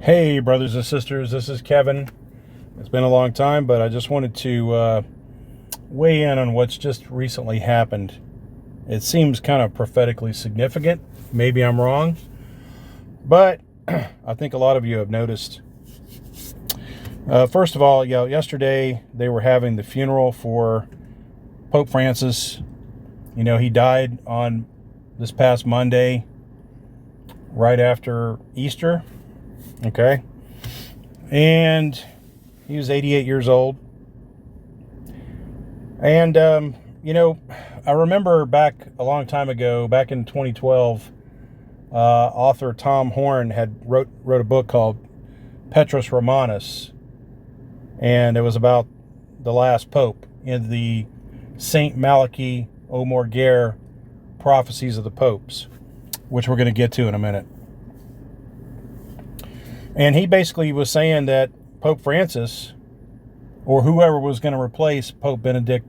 Hey, brothers and sisters, this is Kevin. It's been a long time, but I just wanted to weigh in on what's just recently happened. It seems kind of prophetically significant. Maybe I'm wrong, but I think a lot of you have noticed. First of all, yesterday they were having the funeral for Pope Francis. He died on this past Monday, right after Easter. Okay. And he was 88 years old. And, I remember back a long time ago, back in 2012, author Tom Horn had wrote a book called Petrus Romanus. And it was about the last pope in the St. Malachy O'Morgair prophecies of the popes, which we're going to get to in a minute. And he basically was saying that Pope Francis, or whoever was going to replace Pope Benedict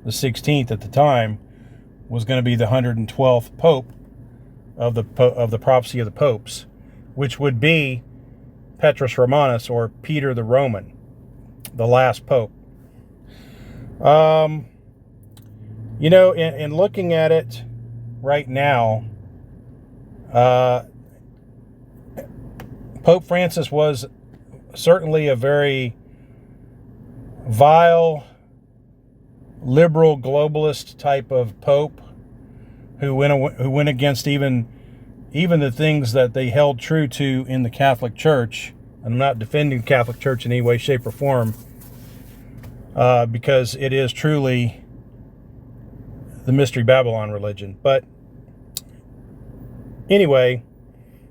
the 16th at the time, was going to be the 112th Pope of the prophecy of the popes, which would be Petrus Romanus, or Peter the Roman, the last Pope. In looking at it right now, Pope Francis was certainly a very vile, liberal, globalist type of pope who went against even the things that they held true to in the Catholic Church. I'm not defending the Catholic Church in any way, shape, or form, because it is truly the Mystery Babylon religion. But anyway,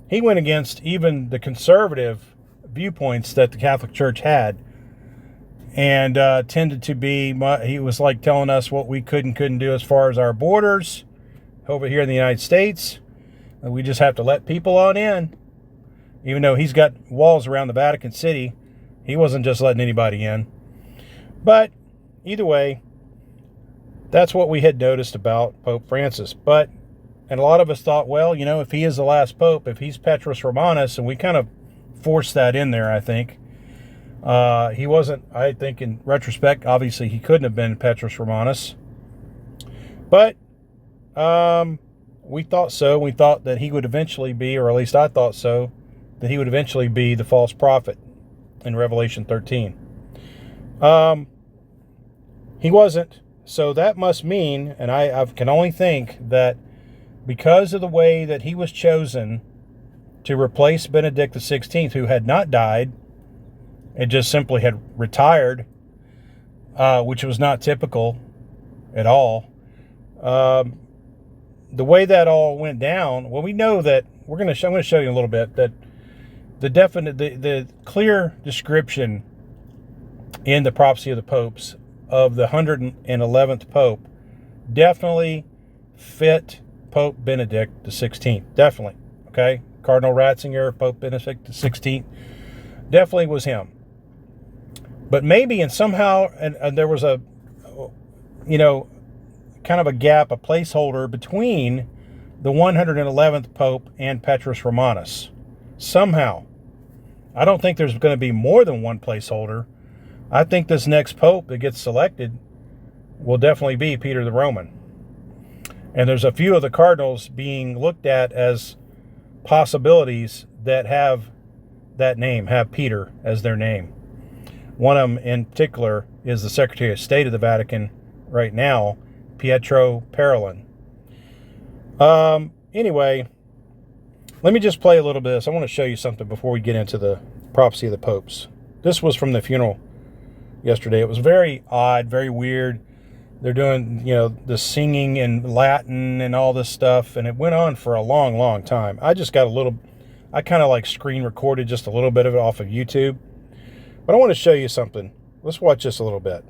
he went against even the conservative viewpoints that the Catholic Church had, and tended to be, he was like telling us what we could and couldn't do as far as our borders over here in the United States. We just have to let people on in. Even though he's got walls around the Vatican City, he wasn't just letting anybody in. But either way, that's what we had noticed about Pope Francis. And a lot of us thought, well, if he is the last pope, if he's Petrus Romanus, and we kind of forced that in there, I think. He wasn't, I think in retrospect, obviously he couldn't have been Petrus Romanus. But we thought so. We thought that he would eventually be, or at least I thought so, that he would eventually be the false prophet in Revelation 13. He wasn't. So that must mean, and I can only think that because of the way that he was chosen to replace Benedict the 16th, who had not died and just simply had retired, which was not typical at all. The way that all went down, well, we know that I'm going to show you a little bit that the clear description in the prophecy of the popes of the 111th Pope definitely fit Pope Benedict the 16th. Definitely. Okay? Cardinal Ratzinger, Pope Benedict the 16th, definitely was him. But maybe, and somehow, and there was a, kind of a gap, a placeholder between the 111th Pope and Petrus Romanus. Somehow. I don't think there's going to be more than one placeholder. I think this next Pope that gets selected will definitely be Peter the Roman. And there's a few of the cardinals being looked at as possibilities that have that name, have Peter as their name. One of them in particular is the Secretary of State of the Vatican right now, Pietro Parolin. Anyway, let me just play a little bit of this. I want to show you something before we get into the prophecy of the popes. This was from the funeral yesterday. It was very odd, very weird. They're doing, the singing in Latin and all this stuff, and it went on for a long, long time. I kind of like screen recorded just a little bit of it off of YouTube. But I want to show you something. Let's watch this a little bit.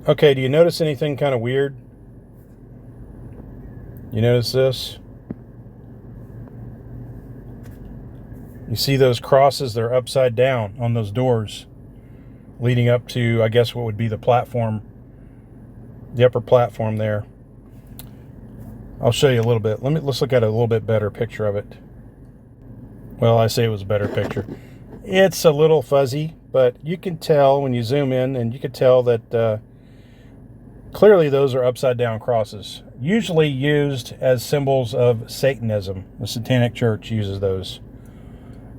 Okay, do you notice anything kind of weird? You notice this? You see those crosses? They're upside down on those doors leading up to, I guess, what would be the platform, the upper platform there. I'll show you a little bit. Let's look at a little bit better picture of it. Well, I say it was a better picture. It's a little fuzzy, but you can tell when you zoom in, and you can tell that clearly those are upside down crosses, usually used as symbols of Satanism. The Satanic Church uses those.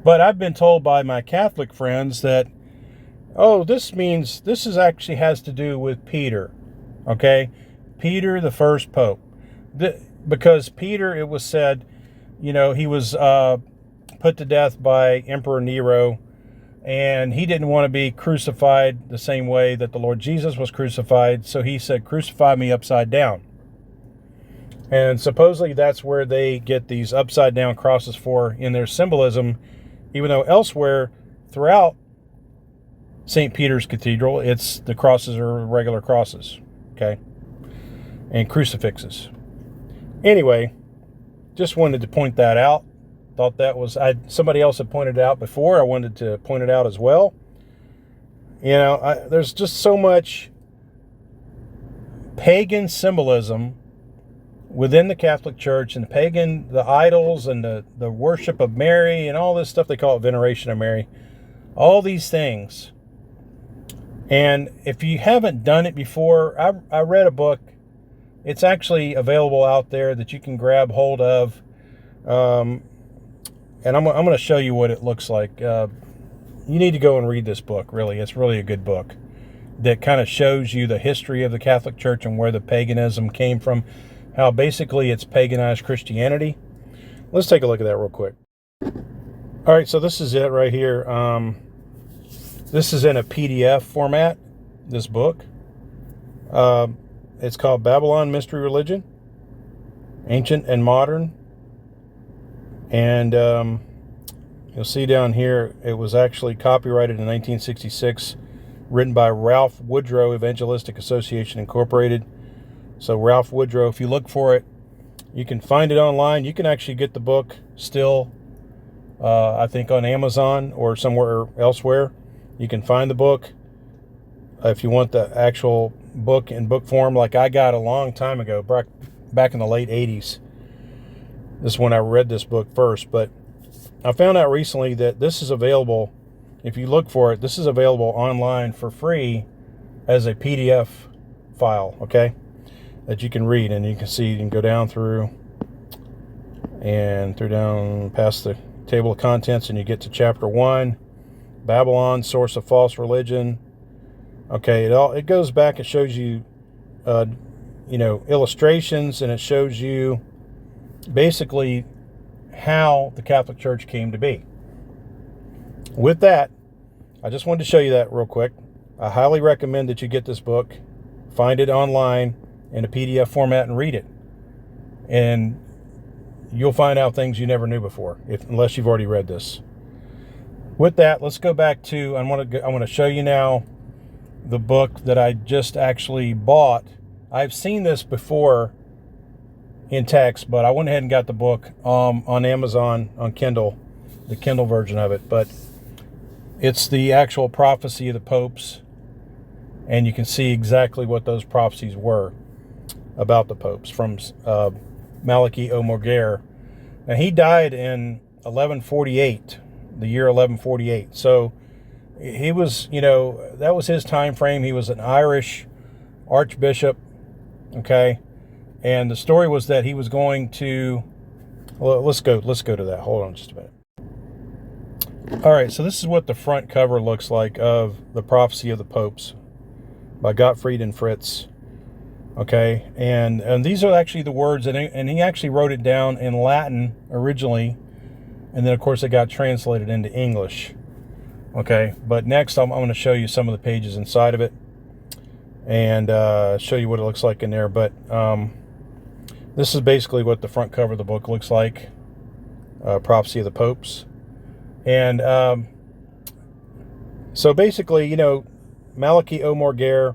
But I've been told by my Catholic friends that, oh, this actually has to do with Peter, okay? Peter, the first pope. Because Peter, it was said, he was put to death by Emperor Nero, and he didn't want to be crucified the same way that the Lord Jesus was crucified, so he said, crucify me upside down. And supposedly that's where they get these upside down crosses for in their symbolism, even though elsewhere throughout St. Peter's Cathedral, the crosses are regular crosses, okay? And crucifixes. Anyway, just wanted to point that out. Thought that was, somebody else had pointed it out before. I wanted to point it out as well. There's just so much pagan symbolism within the Catholic Church, and the idols and the worship of Mary and all this stuff. They call it veneration of Mary. All these things. And if you haven't done it before, I read a book. It's actually available out there that you can grab hold of. And I'm going to show you what it looks like. You need to go and read this book, really. It's really a good book that kind of shows you the history of the Catholic Church and where the paganism came from, how basically it's paganized Christianity. Let's take a look at that real quick. All right, so this is it right here. This is in a PDF format, this book. It's called Babylon Mystery Religion, Ancient and Modern. And you'll see down here, it was actually copyrighted in 1966, written by Ralph Woodrow Evangelistic Association Incorporated. So Ralph Woodrow, if you look for it, you can find it online. You can actually get the book still, I think, on Amazon or somewhere elsewhere. You can find the book if you want the actual book in book form, like I got a long time ago, back in the late 80s. This is when I read this book first, but I found out recently that this is available, if you look for it, this is available online for free as a PDF file, okay, that you can read, and you can see, you can go down through down past the table of contents, and you get to chapter 1, Babylon, source of false religion. Okay, it goes back, it shows you, illustrations, and it shows you basically how the Catholic Church came to be. With that, I just wanted to show you that real quick. I highly recommend that you get this book, find it online in a PDF format, and read it. And you'll find out things you never knew before, unless you've already read this. With that, let's go back to, I want to show you now the book that I just actually bought. I've seen this before in text, but I went ahead and got the book on Amazon, on Kindle, the Kindle version of it. But it's the actual prophecy of the popes, and you can see exactly what those prophecies were about the popes from Malachy O'Morgair. And he died in 1148, the year 1148. So he was, that was his time frame. He was an Irish archbishop, okay? And the story was that he was going to, well, let's go to that. Hold on just a minute. All right, so this is what the front cover looks like of The Prophecy of the Popes by Gottfried and Fritz. Okay, and these are actually the words, and he actually wrote it down in Latin originally, and then of course it got translated into English. Okay, but next I'm going to show you some of the pages inside of it, and show you what it looks like in there. But this is basically what the front cover of the book looks like, Prophecy of the Popes. And so basically, Malachy O'Morgair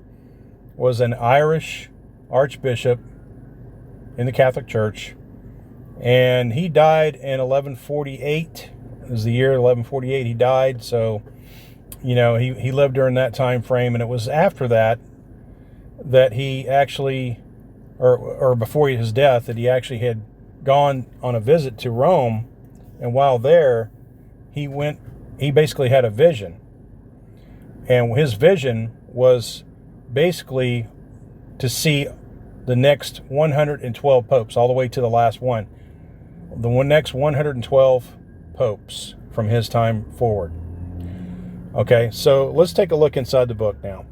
was an Irish archbishop in the Catholic Church, and he died in 1148. is the year 1148 he died. So, he lived during that time frame, and it was after that he actually, or before his death, that he actually had gone on a visit to Rome, and while there, he basically had a vision, and his vision was basically to see the next 112 popes, all the way to the last one. The next 112 popes from his time forward. Okay, so let's take a look inside the book now.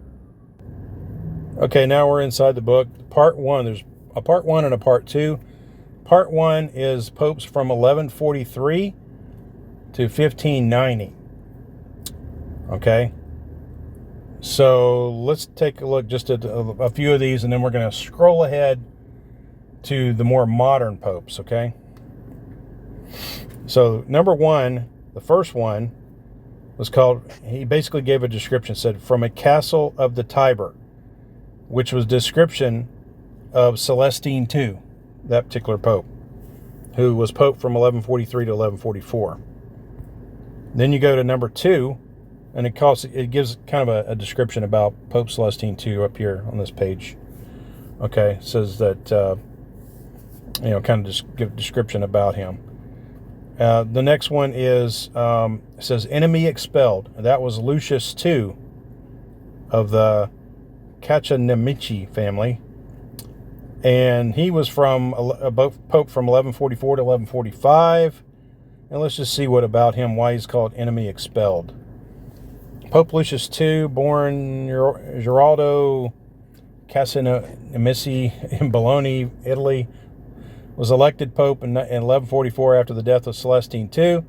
Okay, now we're inside the book. Part 1, there's a part 1 and a part 2. Part 1 is popes from 1143 to 1590. Okay, so let's take a look just at a few of these, and then we're going to scroll ahead to the more modern popes, okay? So number 1, the first one, was called, he basically gave a description, said, from a castle of the Tiber, which was description of Celestine II, that particular pope, who was pope from 1143 to 1144. Then you go to number 2, and it gives kind of a description about Pope Celestine II up here on this page. Okay, it says that, kind of just give a description about him. The next one is, says, enemy expelled. That was Lucius II of the Caccianemici family. And he was from a pope from 1144 to 1145. And let's just see what about him, why he's called enemy expelled. Pope Lucius II, born Geraldo Caccianemici in Bologna, Italy, was elected pope in 1144 after the death of Celestine II.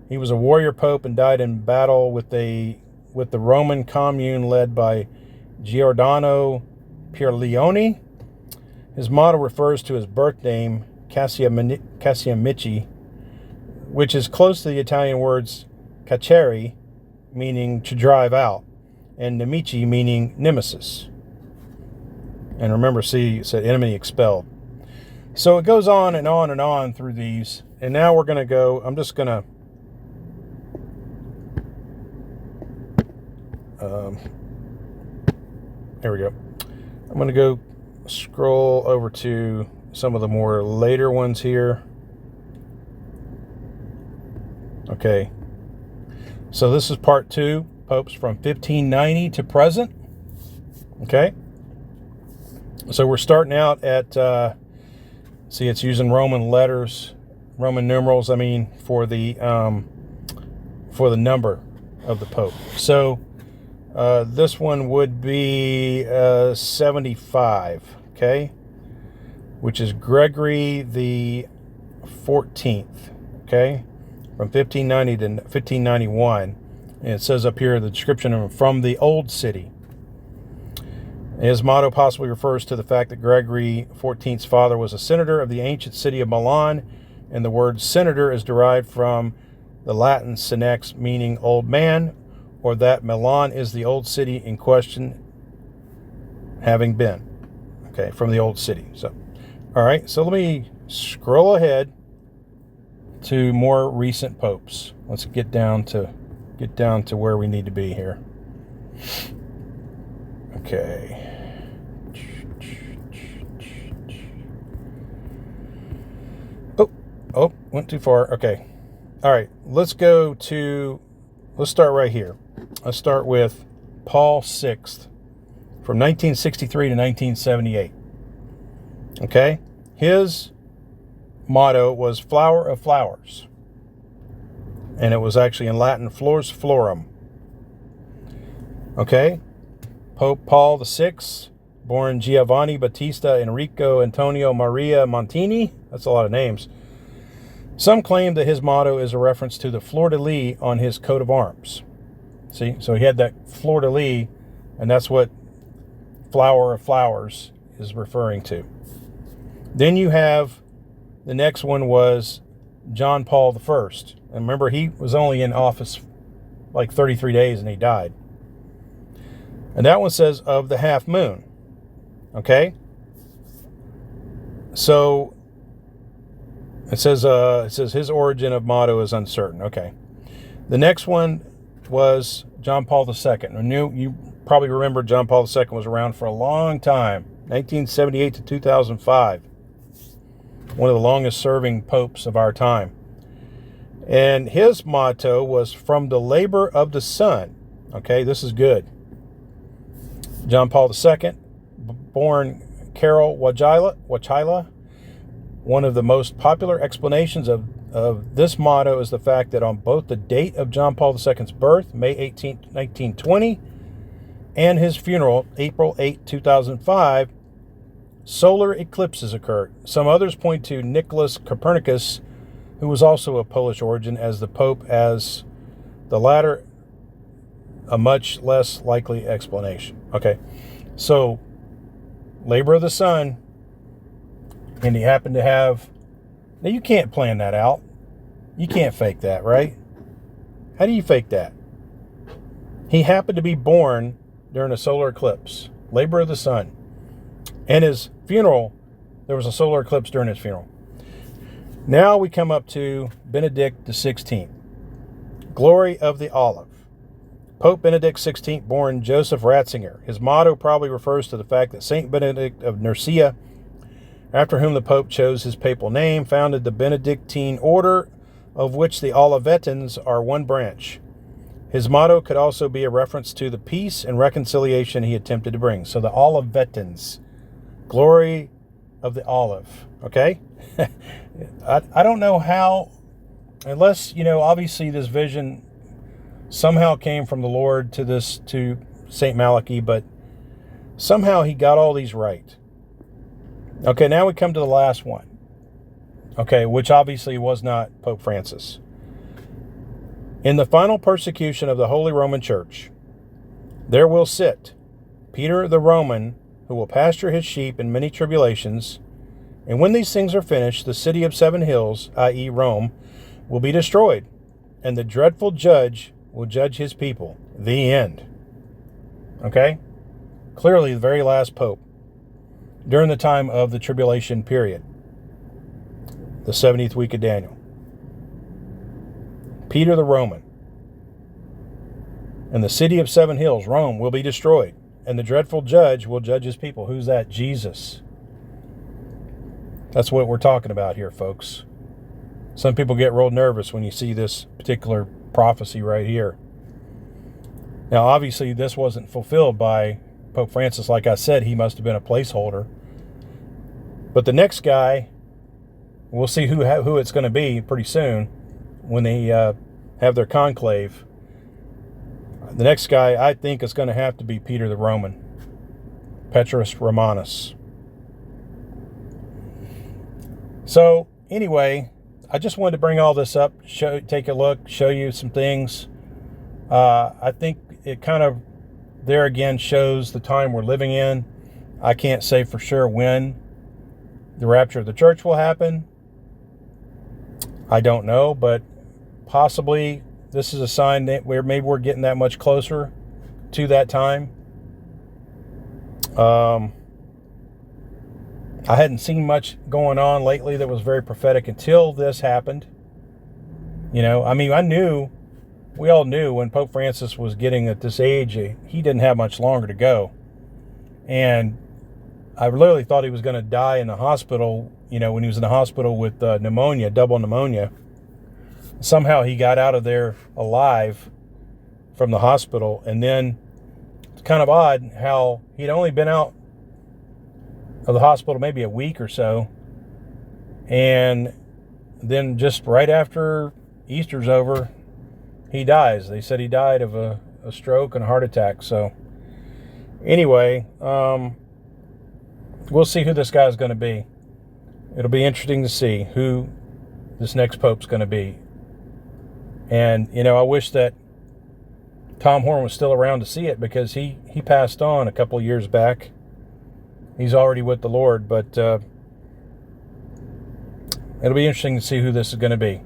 He was a warrior pope and died in battle with the Roman commune led by Giordano Pierleone. His motto refers to his birth name, Cacciamici, which is close to the Italian words cacciare, meaning to drive out, and nemici, meaning nemesis. And remember, see, it said enemy expelled. So it goes on and on and on through these. And now we're going to go, I'm just going to, there we go. I'm going to go scroll over to some of the more later ones here. Okay. So this is part 2, popes from 1590 to present. Okay. So we're starting out at, see, it's using Roman letters, Roman numerals, for the number of the pope. So this one would be 75, okay, which is Gregory the 14th, okay, from 1590 to 1591. And it says up here the description of him, from the old city. His motto possibly refers to the fact that Gregory XIV's father was a senator of the ancient city of Milan, and the word senator is derived from the Latin senex, meaning old man, or that Milan is the old city in question, having been. Okay, from the old city. So, all right, so let me scroll ahead to more recent popes. Let's get down to where we need to be here. Okay. Oh, went too far. Okay. All right. Let's start right here. Let's start with Paul VI from 1963 to 1978. Okay. His motto was flower of flowers. And it was actually in Latin, flors florum. Okay. Pope Paul VI, born Giovanni Battista Enrico Antonio Maria Montini. That's a lot of names. Some claim that his motto is a reference to the fleur-de-lis on his coat of arms. See, so he had that fleur-de-lis, and that's what flower of flowers is referring to. Then you have, the next one was John Paul I. And remember, he was only in office like 33 days and he died. And that one says, of the half moon. Okay? So It says his origin of motto is uncertain. Okay. The next one was John Paul II. You probably remember John Paul II was around for a long time, 1978 to 2005. One of the longest serving popes of our time. And his motto was from the labor of the sun. Okay, this is good. John Paul II, born Karol Wojtyla. One of the most popular explanations of this motto is the fact that on both the date of John Paul II's birth, May 18, 1920, and his funeral, April 8, 2005, solar eclipses occurred. Some others point to Nicholas Copernicus, who was also of Polish origin, as the Pope, as the latter a much less likely explanation. Okay, so labor of the sun, and he happened to have, now you can't plan that out. You can't fake that, right? How do you fake that? He happened to be born during a solar eclipse, labor of the sun. And his funeral, there was a solar eclipse during his funeral. Now we come up to Benedict XVI, glory of the olive. Pope Benedict XVI, born Joseph Ratzinger. His motto probably refers to the fact that Saint Benedict of Nursia, after whom the Pope chose his papal name, founded the Benedictine order, of which the Olivetans are one branch. His motto could also be a reference to the peace and reconciliation he attempted to bring. So the Olivetans, glory of the olive, okay? I don't know how, unless, obviously this vision somehow came from the Lord to St. Malachy, but somehow he got all these right. Okay, now we come to the last one. Okay, which obviously was not Pope Francis. In the final persecution of the Holy Roman Church, there will sit Peter the Roman, who will pasture his sheep in many tribulations, and when these things are finished, the city of 7 hills, i.e. Rome, will be destroyed, and the dreadful judge will judge his people. The end. Okay? Clearly the very last pope during the time of the tribulation period, the 70th week of Daniel. Peter the Roman. And the city of 7 hills, Rome, will be destroyed, and the dreadful judge will judge his people. Who's that? Jesus. That's what we're talking about here, folks. Some people get real nervous when you see this particular prophecy right here. Now, obviously, this wasn't fulfilled by Pope Francis. Like I said, he must have been a placeholder. But the next guy, we'll see who it's going to be pretty soon when they have their conclave. The next guy, I think, is going to have to be Peter the Roman, Petrus Romanus. So, anyway, I just wanted to bring all this up, take a look, show you some things. I think it kind of, there again, shows the time we're living in. I can't say for sure when the rapture of the church will happen. I don't know, but possibly this is a sign that maybe we're getting that much closer to that time. I hadn't seen much going on lately that was very prophetic until this happened. We all knew when Pope Francis was getting at this age, he didn't have much longer to go. And I literally thought he was going to die in the hospital, when he was in the hospital with pneumonia, double pneumonia. Somehow he got out of there alive from the hospital. And then it's kind of odd how he'd only been out of the hospital maybe a week or so. And then just right after Easter's over, he dies. They said he died of a stroke and a heart attack. So anyway, we'll see who this guy's going to be. It'll be interesting to see who this next pope's going to be. And, I wish that Tom Horn was still around to see it, because he passed on a couple of years back. He's already with the Lord, but it'll be interesting to see who this is going to be.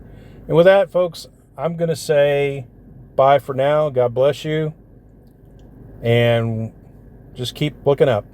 And with that, folks, I'm going to say bye for now. God bless you. And just keep looking up.